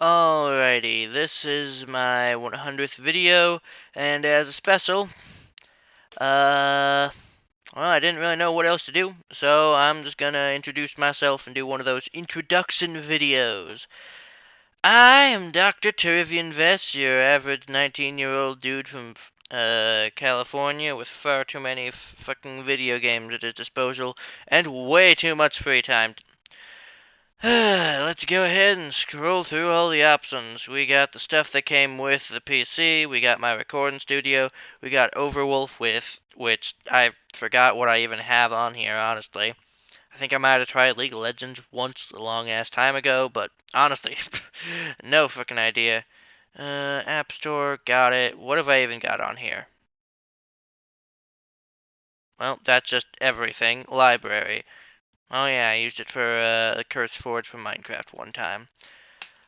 Alrighty, this is my 100th video, and as a special, uh, well, I didn't really know what else to do, so I'm just gonna introduce myself and do one of those introduction videos. I am Dr. Turvian Vest, your average 19-year-old dude from California with far too many fucking video games at his disposal and way too much free time. Let's go ahead and scroll through all the options. We got the stuff that came with the PC, we got my recording studio, we got Overwolf with, which I forgot what I even have on here, honestly. I think I might have tried League of Legends once a long ass time ago, but honestly, no fucking idea. App Store, got it. What have I even got on here? Well, that's just everything. Library. Oh yeah, I used it for the Curse Forge from Minecraft one time.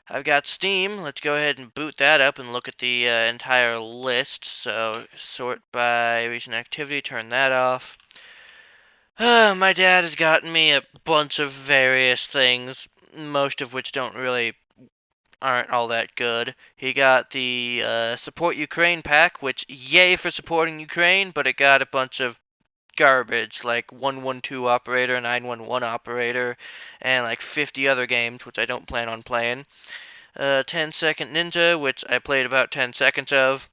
I've got Steam. Let's go ahead and boot that up and look at the entire list. So, sort by recent activity, turn that off. My dad has gotten me a bunch of various things, most of which aren't all that good. He got the Support Ukraine pack, which, yay for supporting Ukraine, but it got a bunch of garbage, like 112 Operator, 911 Operator, and like 50 other games, which I don't plan on playing. 10 Second Ninja, which I played about 10 seconds of.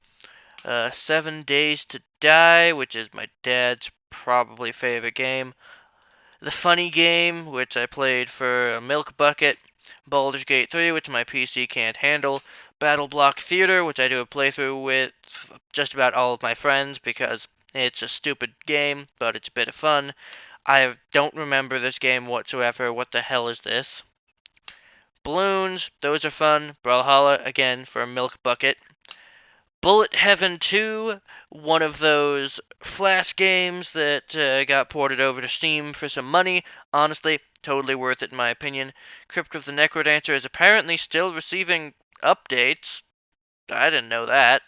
7 Days to Die, which is my dad's probably favorite game. The Funny Game, which I played for a milk bucket. Baldur's Gate 3, which my PC can't handle. Battle Block Theater, which I do a playthrough with just about all of my friends because it's a stupid game, but it's a bit of fun. I don't remember this game whatsoever. What the hell is this? Balloons, those are fun. Brawlhalla, again, for a milk bucket. Bullet Heaven 2, one of those Flash games that got ported over to Steam for some money. Honestly, totally worth it in my opinion. Crypt of the Necrodancer is apparently still receiving updates. I didn't know that.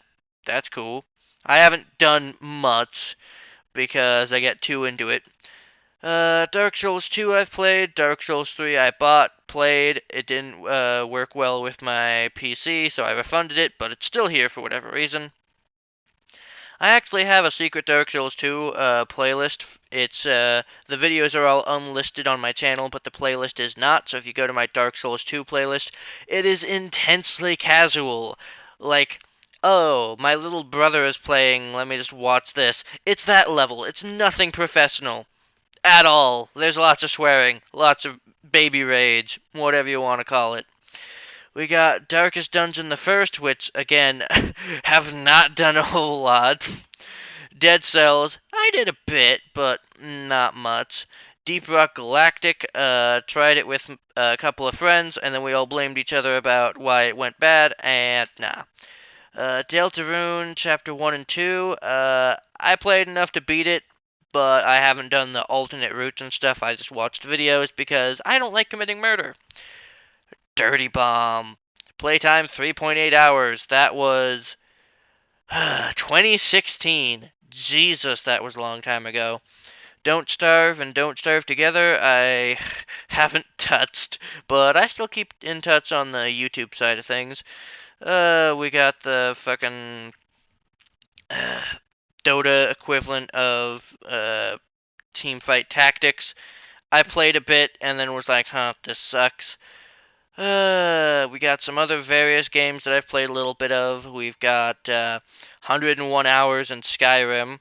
That's cool. I haven't done much because I get too into it. Dark Souls 2 I've played. Dark Souls 3 I bought, played. It didn't work well with my PC, so I refunded it, but it's still here for whatever reason. I actually have a secret Dark Souls 2 playlist. It's the videos are all unlisted on my channel, but the playlist is not. So if you go to my Dark Souls 2 playlist, it is intensely casual. Like, oh, my little brother is playing, let me just watch this. It's that level. It's nothing professional at all. There's lots of swearing, lots of baby rage, whatever you want to call it. We got Darkest Dungeon the First, which, again, have not done a whole lot. Dead Cells, I did a bit, but not much. Deep Rock Galactic, tried it with a couple of friends, and then we all blamed each other about why it went bad, and nah. Deltarune Chapter 1 and 2, I played enough to beat it, but I haven't done the alternate routes and stuff. I just watched videos because I don't like committing murder. Dirty Bomb. Playtime 3.8 hours. That was 2016. Jesus, that was a long time ago. Don't Starve and Don't Starve Together, I haven't touched, but I still keep in touch on the YouTube side of things. We got the fucking uh, Dota equivalent of Teamfight Tactics. I played a bit and then was like, huh, this sucks. We got some other various games that I've played a little bit of. We've got 101 hours in Skyrim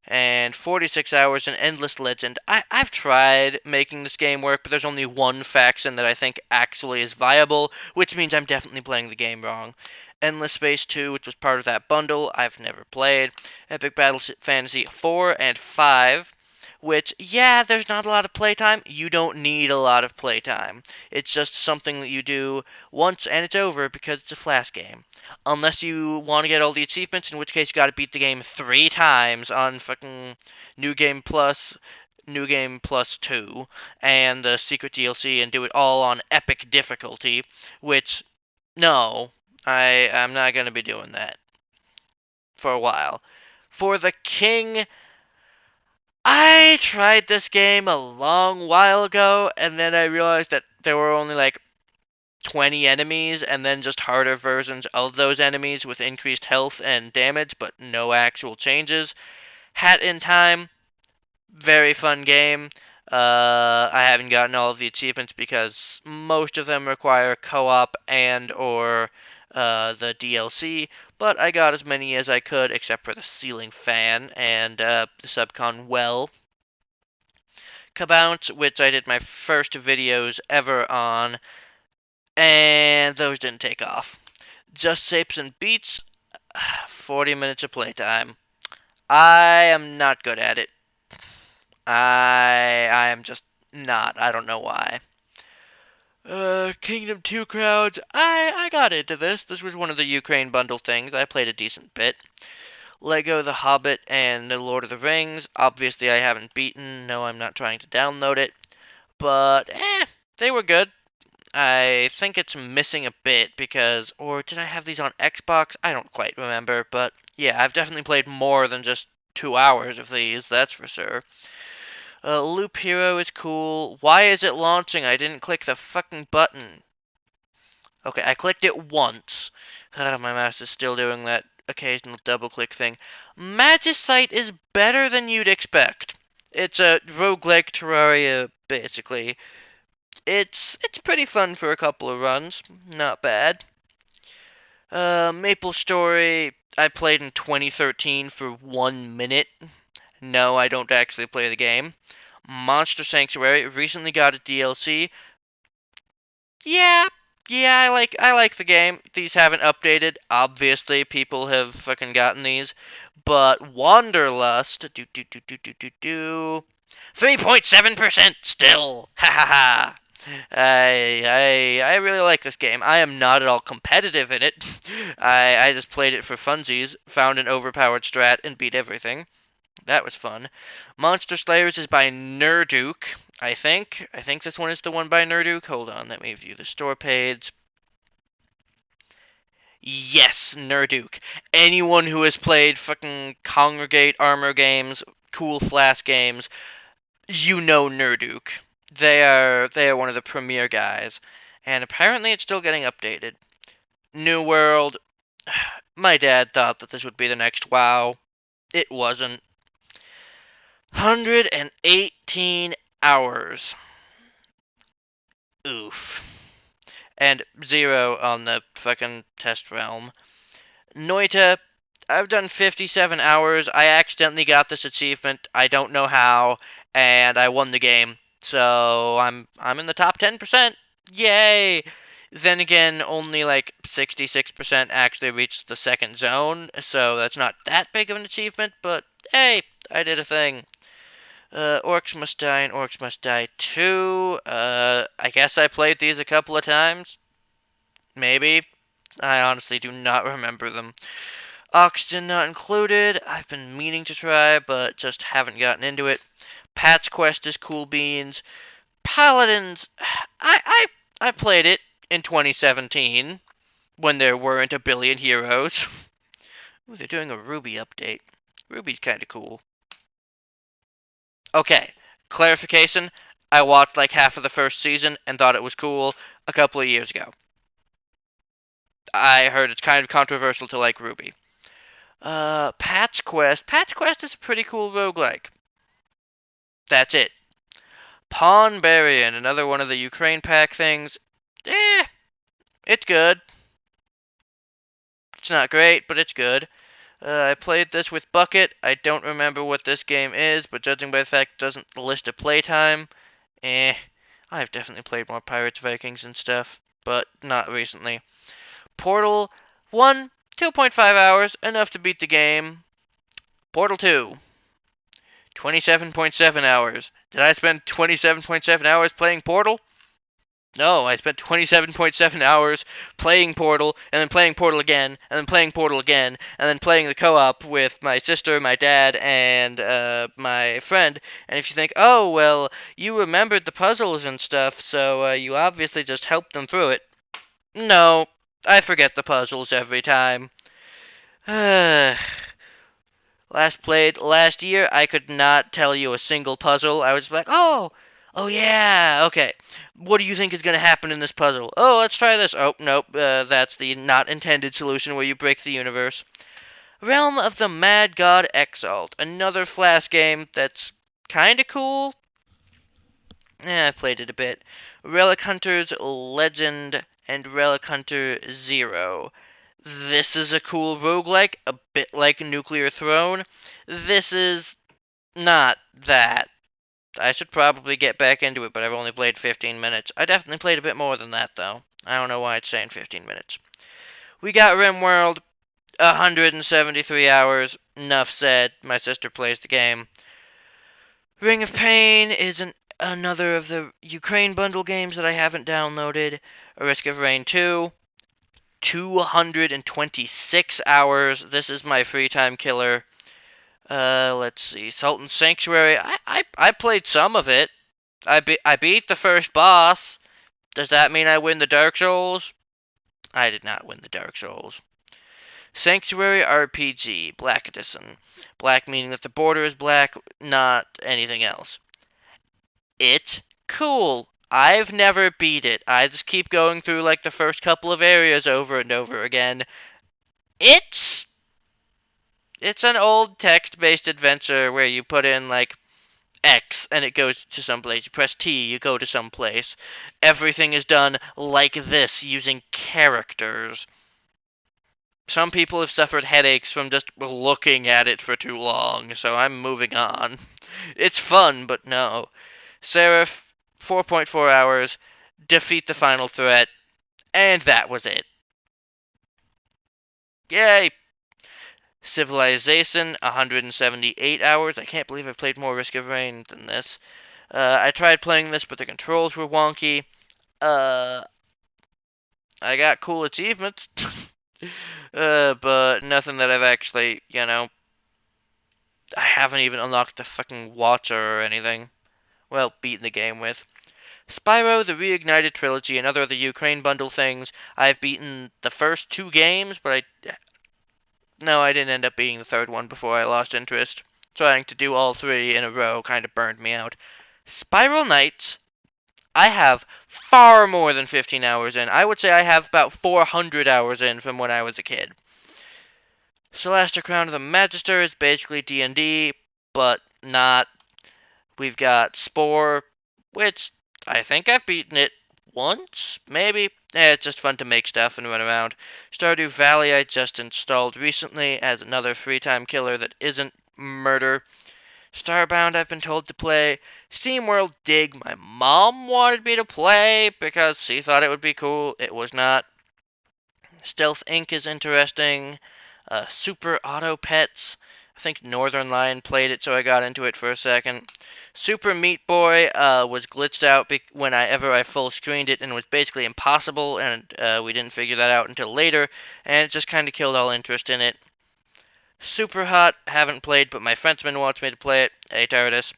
and 46 hours in Endless Legend. I've tried making this game work, but there's only one faction that I think actually is viable, which means I'm definitely playing the game wrong. Endless Space 2, which was part of that bundle, I've never played. Epic Battle Fantasy 4 and 5, which, yeah, there's not a lot of playtime. You don't need a lot of playtime. It's just something that you do once and it's over because it's a Flash game. Unless you want to get all the achievements, in which case you got to beat the game 3 times on fucking New Game Plus, New Game Plus 2, and the secret DLC, and do it all on epic difficulty. Which, no, I'm not gonna be doing that for a while. For the King, I tried this game a long while ago, and then I realized that there were only like 20 enemies and then just harder versions of those enemies with increased health and damage, but no actual changes. Hat in Time, very fun game. I haven't gotten all of the achievements because most of them require co-op and or the DLC, but I got as many as I could except for the ceiling fan and the subcon well. Cabounce, which I did my first videos ever on, and those didn't take off. Just Sapes and Beats, 40 minutes of playtime. I am not good at it. I am just not. I don't know why. Kingdom 2 crowds. I got into this. This was one of the Ukraine bundle things. I played a decent bit. Lego The Hobbit and The Lord of the Rings. Obviously, I haven't beaten. No, I'm not trying to download it. But, they were good. I think it's missing a bit because, or did I have these on Xbox? I don't quite remember, but yeah, I've definitely played more than just 2 hours of these, that's for sure. Loop Hero is cool. Why is it launching? I didn't click the fucking button. Okay, I clicked it once. My mouse is still doing that occasional double click thing. Magicite is better than you'd expect. It's a roguelike Terraria, basically. It's pretty fun for a couple of runs. Not bad. Maple Story, I played in 2013 for 1 minute. No, I don't actually play the game. Monster Sanctuary recently got a DLC. Yeah, yeah, I like the game. These haven't updated. Obviously, people have fucking gotten these. But Wanderlust, 3.7% still. Ha ha ha. I really like this game. I am not at all competitive in it. I just played it for funsies, found an overpowered strat, and beat everything. That was fun. Monster Slayers is by Nerduke, I think. I think this one is the one by Nerduke. Hold on, let me view the store page. Yes, Nerduke. Anyone who has played fucking Congregate Armor games, Cool Flask games, you know Nerduke. They are one of the premier guys, and apparently it's still getting updated. New World. My dad thought that this would be the next WoW. It wasn't. 118 hours. Oof. And 0 on the fucking test realm. Noita, I've done 57 hours. I accidentally got this achievement. I don't know how, and I won the game. So I'm in the top 10%. Yay! Then again, only like 66% actually reached the second zone, so that's not that big of an achievement, but hey, I did a thing. Orcs Must Die and Orcs Must Die 2. I guess I played these a couple of times. Maybe. I honestly do not remember them. Oxygen Not Included. I've been meaning to try, but just haven't gotten into it. Pat's Quest is cool beans. Paladins. I played it in 2017 when there weren't a billion heroes. Ooh, they're doing a Ruby update. Ruby's kind of cool. Okay, clarification. I watched like half of the first season and thought it was cool a couple of years ago. I heard it's kind of controversial to like Ruby. Pat's Quest. Pat's Quest is a pretty cool roguelike. That's it. Pawn Barian, another one of the Ukraine pack things. It's good. It's not great, but it's good. I played this with Bucket. I don't remember what this game is, but judging by the fact it doesn't list a playtime, I've definitely played more Pirates Vikings and stuff, but not recently. Portal 1, 2.5 hours, enough to beat the game. Portal 2, 27.7 hours. Did I spend 27.7 hours playing Portal? No, I spent 27.7 hours playing Portal, and then playing Portal again, and then playing Portal again, and then playing the co-op with my sister, my dad, and my friend. And if you think, oh, well, you remembered the puzzles and stuff, so you obviously just helped them through it. No, I forget the puzzles every time. Last played last year, I could not tell you a single puzzle. I was like, oh, Oh yeah, okay. What do you think is going to happen in this puzzle? Oh, let's try this. Oh, nope, that's the not intended solution where you break the universe. Realm of the Mad God Exalt, another Flash game that's kinda cool. I've played it a bit. Relic Hunters Legend and Relic Hunter Zero. This is a cool roguelike, a bit like Nuclear Throne. This is not that. I should probably get back into it, but I've only played 15 minutes. I definitely played a bit more than that, though. I don't know why it's saying 15 minutes. We got RimWorld, 173 hours. Enough said. My sister plays the game. Ring of Pain is another of the Ukraine bundle games that I haven't downloaded. A Risk of Rain 2, 226 hours. This is my free time killer. Let's see. Sultan Sanctuary. I played some of it. I beat the first boss. Does that mean I win the Dark Souls? I did not win the Dark Souls. Sanctuary RPG, Black Edition. Black meaning that the border is black, not anything else. It's cool. I've never beat it. I just keep going through like the first couple of areas over and over again. It's it's an old text-based adventure where you put in like X and it goes to some place. You press T, you go to some place. Everything is done like this using characters. Some people have suffered headaches from just looking at it for too long, so I'm moving on. It's fun, but no. Seraph, 4.4 hours, defeat the final threat, and that was it. Yay! Civilization, 178 hours. I can't believe I've played more Risk of Rain than this. I tried playing this, but the controls were wonky. Uh, I got cool achievements, but nothing that I've actually, I haven't even unlocked the fucking Watcher or anything. Well, beaten the game with. Spyro, the Reignited Trilogy, and other of the Ukraine bundle things. I've beaten the first two games, but I didn't end up beating the third one before I lost interest. Trying to do all three in a row kind of burned me out. Spiral Knights, I have far more than 15 hours in. I would say I have about 400 hours in from when I was a kid. Celestial Crown of the Magister is basically D&D, but not. We've got Spore, which I think I've beaten it once, maybe. It's just fun to make stuff and run around. Stardew Valley I just installed recently as another free time killer that isn't murder. Starbound I've been told to play. SteamWorld Dig my mom wanted me to play because she thought it would be cool. It was not. Stealth Inc. is interesting. Super Auto Pets. I think Northern Lion played it, so I got into it for a second. Super Meat Boy was glitched out whenever I full screened it and was basically impossible, and we didn't figure that out until later, and it just kind of killed all interest in it. Super Hot, haven't played, but my Frenchman wants me to play it. Hey, Tardis.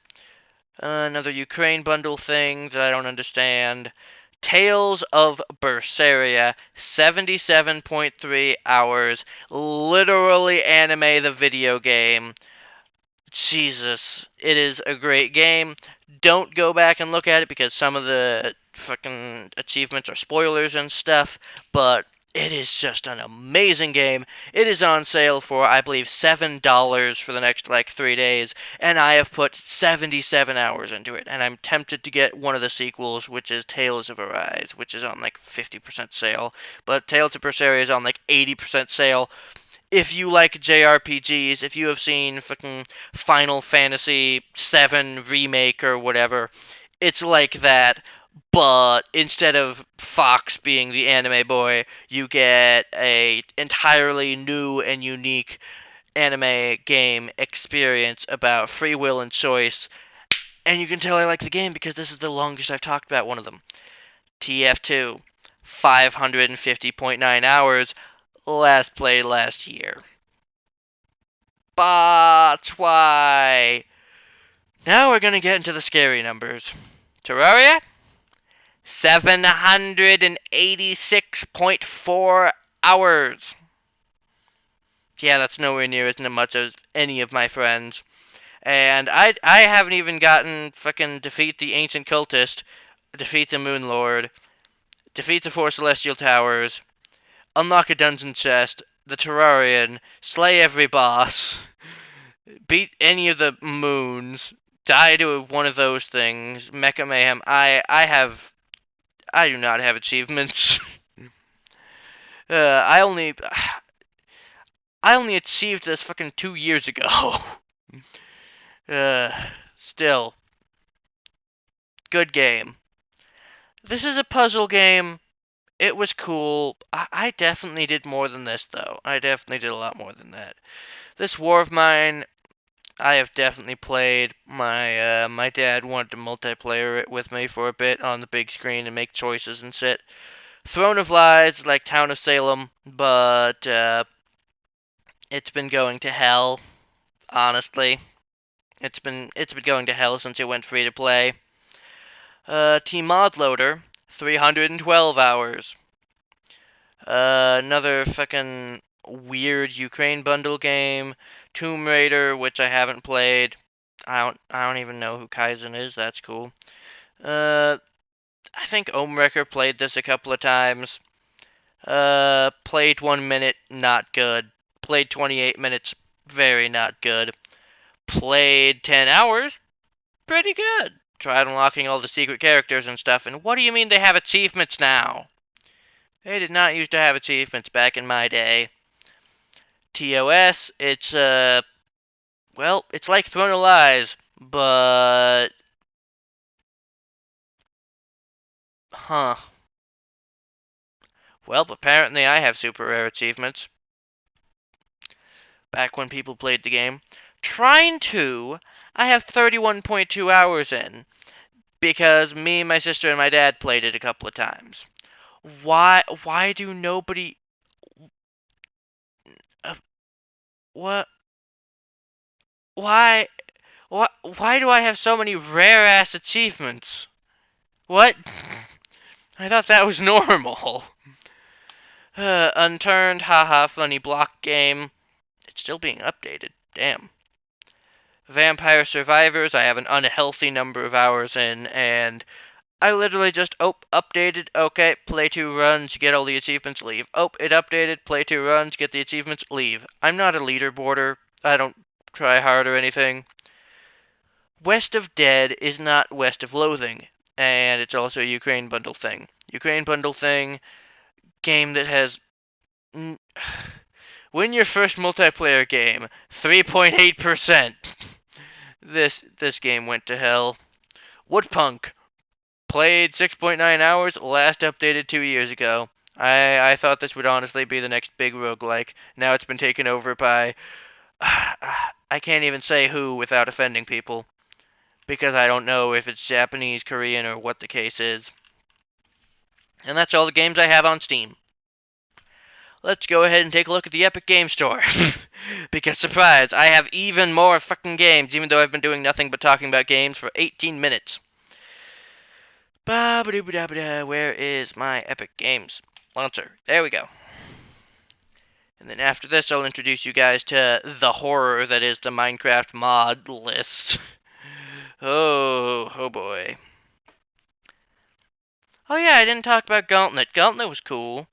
Another Ukraine bundle thing that I don't understand. Tales of Berseria, 77.3 hours. Literally anime the video game. Jesus, it is a great game. Don't go back and look at it because some of the fucking achievements are spoilers and stuff, but it is just an amazing game. It is on sale for, I believe, $7 for the next like 3 days, and I have put 77 hours into it, and I'm tempted to get one of the sequels, which is Tales of Arise, which is on like 50% sale, but Tales of Berseria is on like 80% sale. If you like JRPGs, if you have seen fucking Final Fantasy VII Remake or whatever, it's like that. But instead of Fox being the anime boy, you get a entirely new and unique anime game experience about free will and choice. And you can tell I like the game because this is the longest I've talked about one of them. TF2, 550.9 hours, last played last year. But why? Now we're gonna get into the scary numbers. Terraria? 786.4 hours. Yeah, that's nowhere near as much as any of my friends. And I haven't even gotten fucking defeat the ancient cultist, defeat the moon lord, defeat the four celestial towers, unlock a dungeon chest, the Terrarian, slay every boss, beat any of the moons, die to one of those things, Mecha Mayhem. I do not have achievements. I only achieved this fucking 2 years ago. uh, Still, good game. This is a puzzle game. It was cool. I definitely did more than this, though. I definitely did a lot more than that. This War of Mine, I have definitely played. My dad wanted to multiplayer it with me for a bit on the big screen and make choices and shit. Throne of Lies, like Town of Salem, but it's been going to hell. Honestly, it's been going to hell since it went free to play. T-Modloader, 312 hours. Another fucking weird Ukraine bundle game. Tomb Raider, which I haven't played. I don't even know who Kaizen is. That's cool. I think Omewrecker played this a couple of times. Played 1 minute, not good. Played 28 minutes, very not good. Played 10 hours, pretty good. Tried unlocking all the secret characters and stuff, and what do you mean they have achievements now? They did not used to have achievements back in my day. TOS, well, it's like Throne of Lies, but huh. Well, apparently I have super rare achievements. Back when people played the game. Trine 2, I have 31.2 hours in because me, my sister, and my dad played it a couple of times. Why do nobody uh, what why why do I have so many rare ass achievements? What? I thought that was normal. Unturned, haha, funny block game. It's still being updated. Damn. Vampire Survivors, I have an unhealthy number of hours in, and I literally just, updated, okay, play 2 runs, get all the achievements, leave. It updated, play 2 runs, get the achievements, leave. I'm not a leaderboarder. I don't try hard or anything. West of Dead is not West of Loathing, and it's also a Ukraine bundle thing. Ukraine bundle thing, game that has win your first multiplayer game, 3.8%. This game went to hell. Woodpunk, played 6.9 hours, last updated 2 years ago. I thought this would honestly be the next big roguelike. Now it's been taken over by I can't even say who without offending people because I don't know if it's Japanese, Korean, or what the case is. And that's all the games I have on Steam. Let's go ahead and take a look at the Epic Game Store. Because, surprise, I have even more fucking games, even though I've been doing nothing but talking about games for 18 minutes. Where is my Epic Games launcher? There we go. And then after this, I'll introduce you guys to the horror that is the Minecraft mod list. Oh boy. Oh yeah, I didn't talk about Gauntlet. Gauntlet was cool.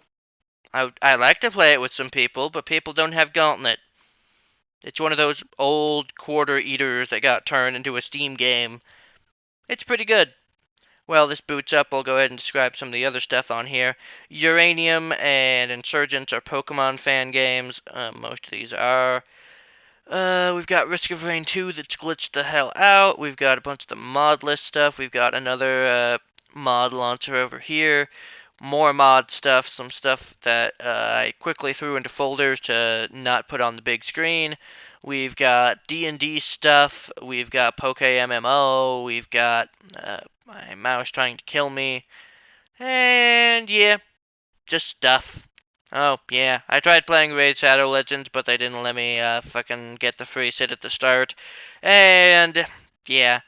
I like to play it with some people, but people don't have Gauntlet. It's one of those old quarter eaters that got turned into a Steam game. It's pretty good. Well, this boots up, I'll go ahead and describe some of the other stuff on here. Uranium and Insurgents are Pokemon fan games. Most of these are. We've got Risk of Rain 2 that's glitched the hell out. We've got a bunch of the mod list stuff. We've got another mod launcher over here. More mod stuff, some stuff that I quickly threw into folders to not put on the big screen. We've got D&D stuff. We've got Poke MMO. We've got my mouse trying to kill me. And yeah, just stuff. Oh, yeah, I tried playing Raid Shadow Legends, but they didn't let me fucking get the free sit at the start. And yeah,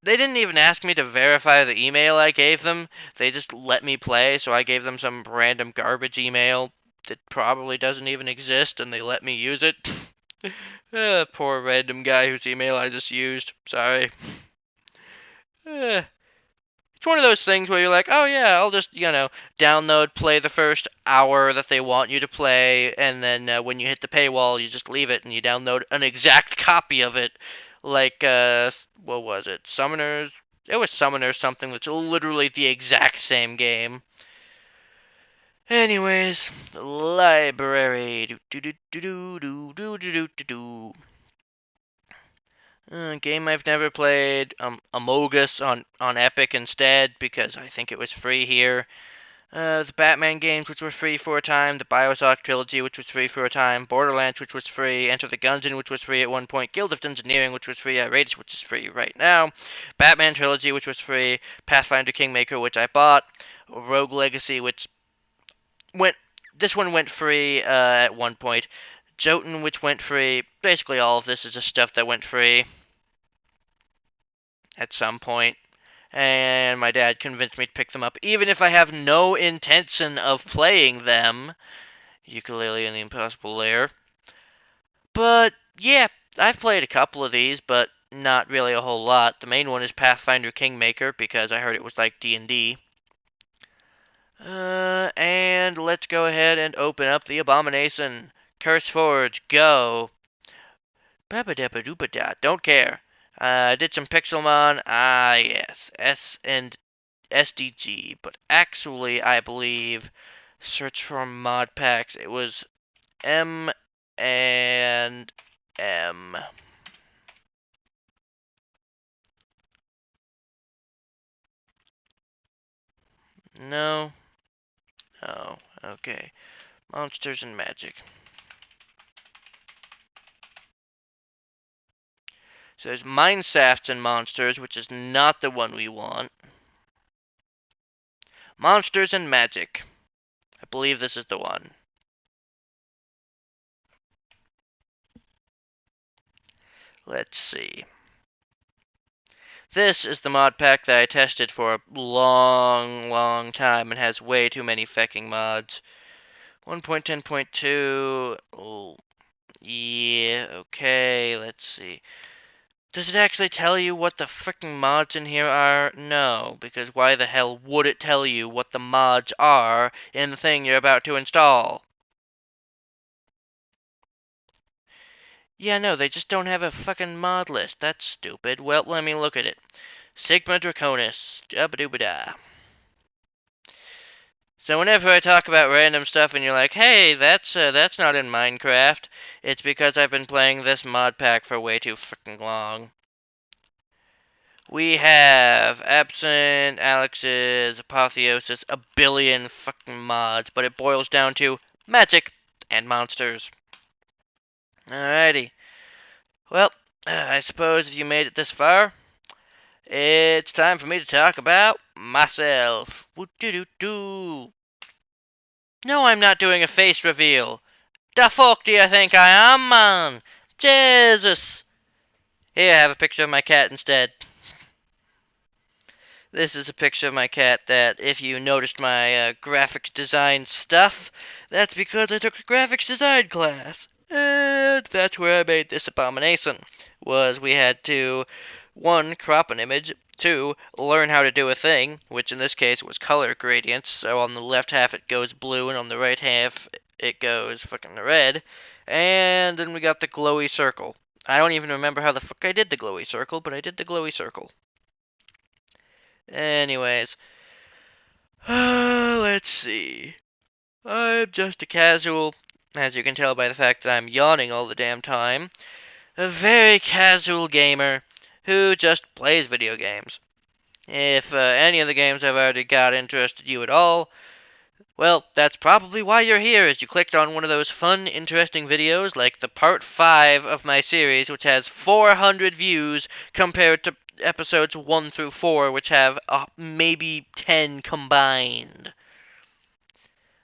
they didn't even ask me to verify the email I gave them. They just let me play, so I gave them some random garbage email that probably doesn't even exist, and they let me use it. Poor random guy whose email I just used. Sorry. Eh, it's one of those things where you're like, oh yeah, I'll just, download, play the first hour that they want you to play, and then when you hit the paywall, you just leave it and you download an exact copy of it. Like, what was it? Summoners? It was Summoners something that's literally the exact same game. Anyways, library. Do do do do do do do do do do. Game I've never played. Amogus on Epic instead because I think it was free here. The Batman games, which were free for a time. The Bioshock trilogy, which was free for a time. Borderlands, which was free. Enter the Gungeon, which was free at one point. Guild of Dungeoneering, which was free. Outrageous, which is free right now. Batman trilogy, which was free. Pathfinder Kingmaker, which I bought. Rogue Legacy, which went. This one went free at one point. Jotun, which went free. Basically, all of this is just stuff that went free at some point, and my dad convinced me to pick them up, even if I have no intention of playing them. Ukulele and the Impossible Lair. But yeah, I've played a couple of these, but not really a whole lot. The main one is Pathfinder Kingmaker because I heard it was like D&D. And let's go ahead and open up the Abomination. Curse Forge, go. Don't care. Did some Pixelmon. Ah, yes. S and SDG. But actually, I believe, search for mod packs. It was M and M. No. Oh, okay. Monsters and Magic. So there's Mindsafts and Monsters, which is not the one we want. Monsters and Magic. I believe this is the one. Let's see. This is the mod pack that I tested for a long time and has way too many fecking mods. 1.10.2. Oh, yeah, okay, let's see. Does it actually tell you what the fricking mods in here are? No, because why the hell would it tell you what the mods are in the thing you're about to install? Yeah, no, they just don't have a fucking mod list. That's stupid. Well, let me look at it. Sigma Draconis. Jabba-dooba-da. So whenever I talk about random stuff and you're like, hey, that's not in Minecraft, it's because I've been playing this mod pack for way too freaking long. We have Absent, Alex's, Apotheosis, a billion fucking mods, but it boils down to magic and monsters. Alrighty. Well, I suppose if you made it this far, it's time for me to talk about myself. Woo-doo-doo-doo. No, I'm not doing a face reveal. The fuck do you think I am, man? Jesus! Here, I have a picture of my cat instead. This is a picture of my cat that, if you noticed my graphics design stuff, that's because I took a graphics design class. And that's where I made this abomination. Was we had to, one, crop an image, two, learn how to do a thing, which in this case was color gradients, so on the left half it goes blue, and on the right half it goes fucking red. And then we got the glowy circle. I don't even remember how the fuck I did the glowy circle, but I did the glowy circle. Anyways, let's see. I'm just a casual, as you can tell by the fact that I'm yawning all the damn time, a very casual gamer who just plays video games. If any of the games I've already got interested you at all, well, that's probably why you're here, is you clicked on one of those fun, interesting videos like the part 5 of my series, which has 400 views compared to episodes 1 through 4, which have maybe 10 combined.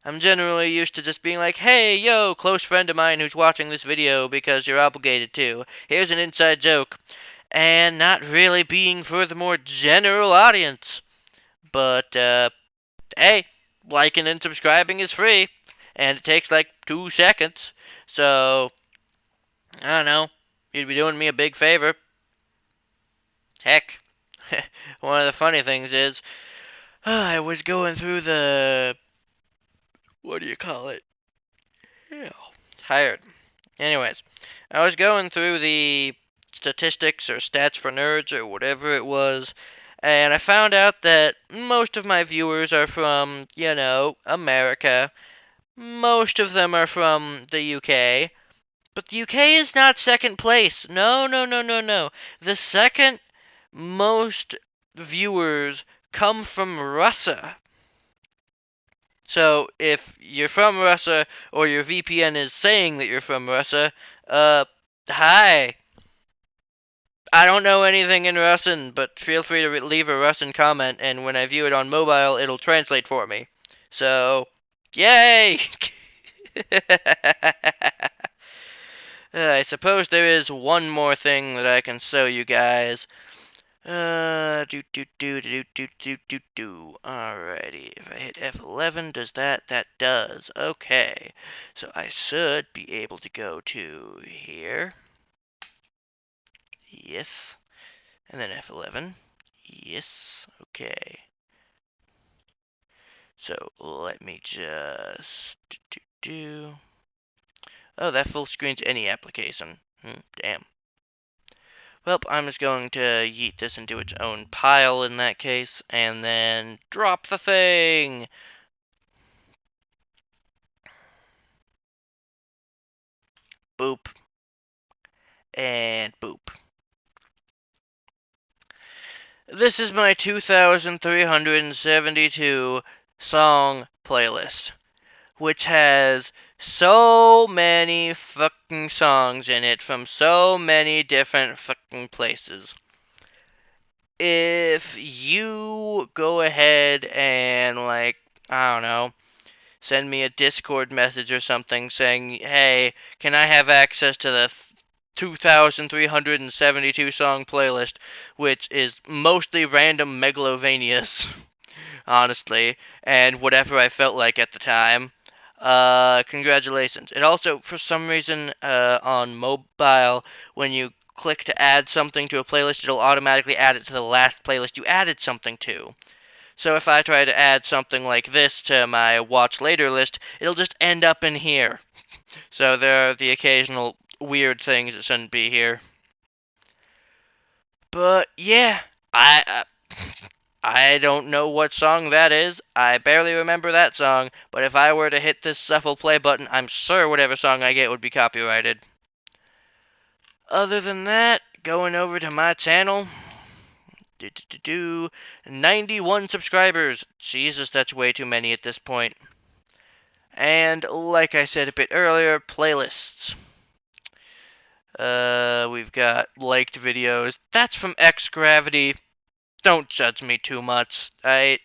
I'm generally used to just being like, hey, yo, close friend of mine who's watching this video because you're obligated to. Here's an inside joke. And not really being for the more general audience. But, hey, liking and subscribing is free. And it takes like 2 seconds. So, I don't know. You'd be doing me a big favor. Heck, one of the funny things is, I was going through the. What do you call it? Yeah. Tired. Anyways, I was going through the statistics or stats for nerds or whatever it was, and I found out that most of my viewers are from, America. Most of them are from the UK. But the UK is not second place. No, no, no, no, no. The second most viewers come from Russia. So if you're from Russia or your VPN is saying that you're from Russia, hi. I don't know anything in Russian, but feel free to leave a Russian comment, and when I view it on mobile, it'll translate for me. So, yay! I suppose there is one more thing that I can show you guys. Do. Alrighty, if I hit F11, does that? That does. Okay. So I should be able to go to here. Yes. And then F11. Yes. Okay. So let me just do. Oh, that full screens any application. Damn. Well, I'm just going to yeet this into its own pile in that case, and then drop the thing! Boop. And boop. This is my 2,372 song playlist, which has so many fucking songs in it from so many different fucking places. If you go ahead and, I don't know, send me a Discord message or something saying, hey, can I have access to the 2,372 song playlist, which is mostly random megalovanias, honestly, and whatever I felt like at the time. Congratulations. It also, for some reason, on mobile, when you click to add something to a playlist, it'll automatically add it to the last playlist you added something to. So if I try to add something like this to my watch later list, it'll just end up in here. So there are the occasional weird things that shouldn't be here. But yeah, I don't know what song that is. I barely remember that song, but if I were to hit this shuffle play button, I'm sure whatever song I get would be copyrighted. Other than that, going over to my channel, 91 subscribers. Jesus, that's way too many at this point. And like I said a bit earlier, playlists. We've got liked videos. That's from X Gravity. Don't judge me too much. I've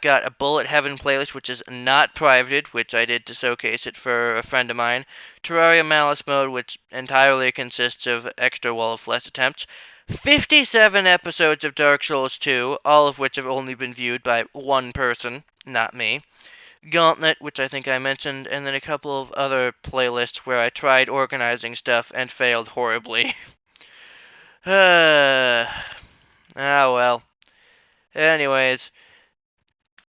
got a Bullet Heaven playlist, which is not privated, which I did to showcase it for a friend of mine. Terraria Malice Mode, which entirely consists of extra Wall of Flesh attempts. 57 episodes of Dark Souls 2, all of which have only been viewed by one person, not me. Gauntlet, which I think I mentioned, and then a couple of other playlists where I tried organizing stuff and failed horribly. Ah, well. Anyways,